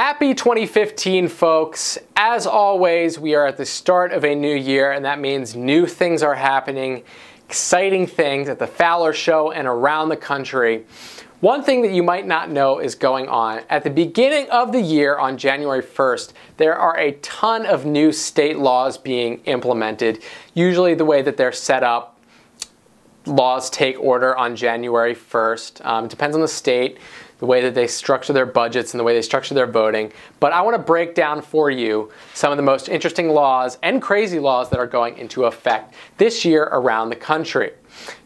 Happy 2015, folks. As always, we are at the start of a new year, and that means new things are happening, exciting things at the Fowler Show and around the country. One thing that you might not know is going on. At the beginning of the year, on January 1st, there are a ton of new state laws being implemented. Usually the way that they're set up, laws take order on January 1st. It depends on the state, the way that they structure their budgets and the way they structure their voting. But I want to break down for you some of the most interesting laws and crazy laws that are going into effect this year around the country.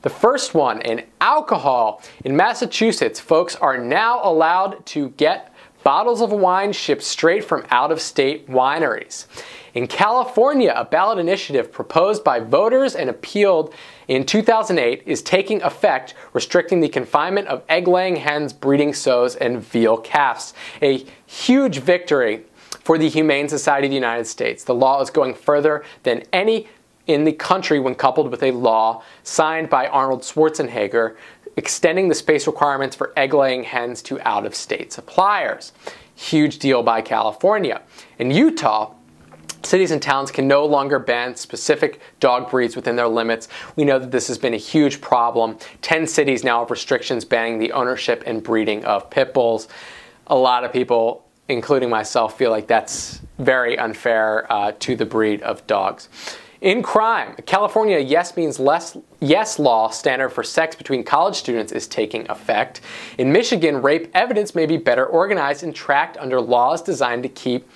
The first one, in alcohol. In Massachusetts, folks are now allowed to get bottles of wine shipped straight from out-of-state wineries. In California, a ballot initiative proposed by voters and appealed in 2008 is taking effect, restricting the confinement of egg-laying hens, breeding sows, and veal calves. A huge victory for the Humane Society of the United States. The law is going further than any in the country when coupled with a law signed by Arnold Schwarzenegger extending the space requirements for egg-laying hens to out-of-state suppliers. Huge deal by California. In Utah, cities and towns can no longer ban specific dog breeds within their limits. We know that this has been a huge problem. 10 cities now have restrictions banning the ownership and breeding of pit bulls. A lot of people, including myself, feel like that's very unfair to the breed of dogs. In crime, California Yes Means Less Yes law standard for sex between college students is taking effect. In Michigan, rape evidence may be better organized and tracked under laws designed to keep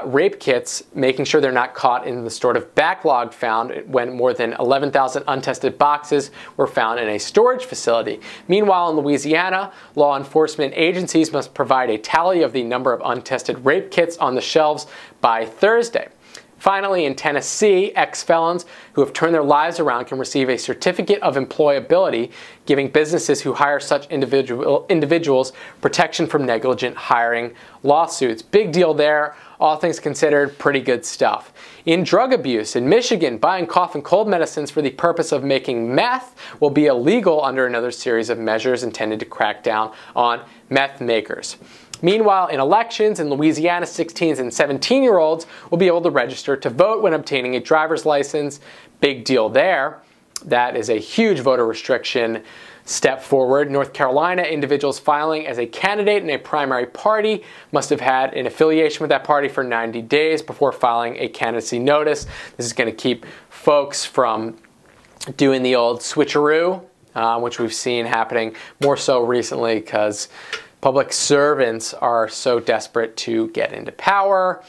rape kits, making sure they're not caught in the sort of backlog found when more than 11,000 untested boxes were found in a storage facility. Meanwhile, in Louisiana, law enforcement agencies must provide a tally of the number of untested rape kits on the shelves by Thursday. Finally, in Tennessee, ex-felons who have turned their lives around can receive a certificate of employability, giving businesses who hire such individuals protection from negligent hiring lawsuits. Big deal there. All things considered, pretty good stuff. In drug abuse, in Michigan, buying cough and cold medicines for the purpose of making meth will be illegal under another series of measures intended to crack down on meth makers. Meanwhile, in elections in Louisiana, 16s and 17-year-olds will be able to register to vote when obtaining a driver's license. Big deal there. That is a huge voter restriction step forward. North Carolina, individuals filing as a candidate in a primary party must have had an affiliation with that party for 90 days before filing a candidacy notice. This is going to keep folks from doing the old switcheroo, which we've seen happening more so recently because public servants are so desperate to get into power.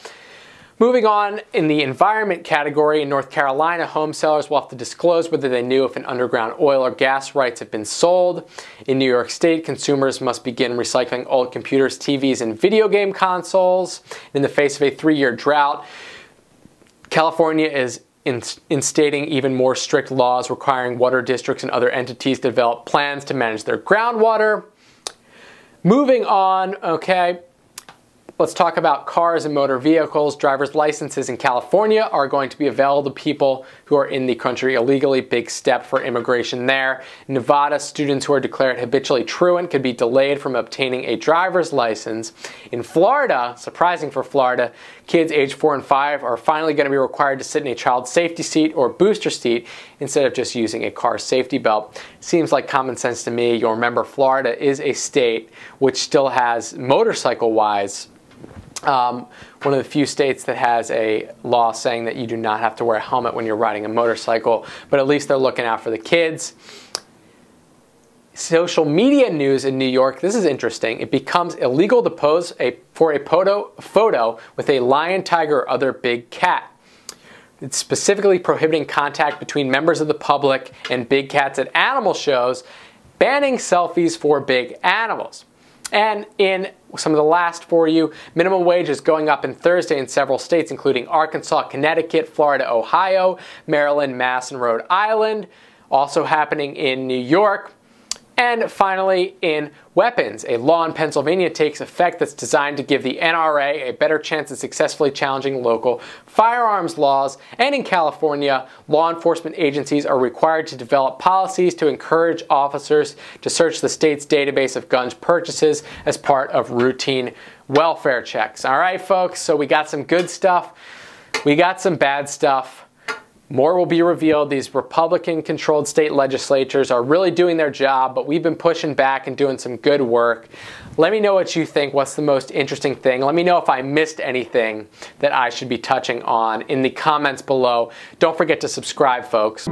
Moving on, in the environment category, in North Carolina, home sellers will have to disclose whether they knew if an underground oil or gas rights have been sold. In New York State, consumers must begin recycling old computers, TVs, and video game consoles. In the face of a 3-year drought, California is instating even more strict laws requiring water districts and other entities to develop plans to manage their groundwater. Moving on, okay, let's talk about cars and motor vehicles. Driver's licenses in California are going to be available to people who are in the country illegally. Big step for immigration there. In Nevada, students who are declared habitually truant could be delayed from obtaining a driver's license. In Florida, surprising for Florida, kids age 4 and 5 are finally going to be required to sit in a child safety seat or booster seat instead of just using a car safety belt. Seems like common sense to me. You'll remember Florida is a state which still has, motorcycle-wise, one of the few states that has a law saying that you do not have to wear a helmet when you're riding a motorcycle, but at least they're looking out for the kids. Social media news in New York, this is interesting. It becomes illegal to pose for a photo with a lion, tiger, or other big cat. It's specifically prohibiting contact between members of the public and big cats at animal shows, banning selfies for big animals. And in some of the last for you, minimum wage is going up in Thursday in several states, including Arkansas, Connecticut, Florida, Ohio, Maryland, Mass, and Rhode Island. Also happening in New York. And finally, in weapons, a law in Pennsylvania takes effect that's designed to give the NRA a better chance of successfully challenging local firearms laws. And in California, law enforcement agencies are required to develop policies to encourage officers to search the state's database of guns purchases as part of routine welfare checks. All right, folks, so we got some good stuff. We got some bad stuff. More will be revealed. These Republican-controlled state legislatures are really doing their job, but we've been pushing back and doing some good work. Let me know what you think. What's the most interesting thing? Let me know if I missed anything that I should be touching on in the comments below. Don't forget to subscribe, folks.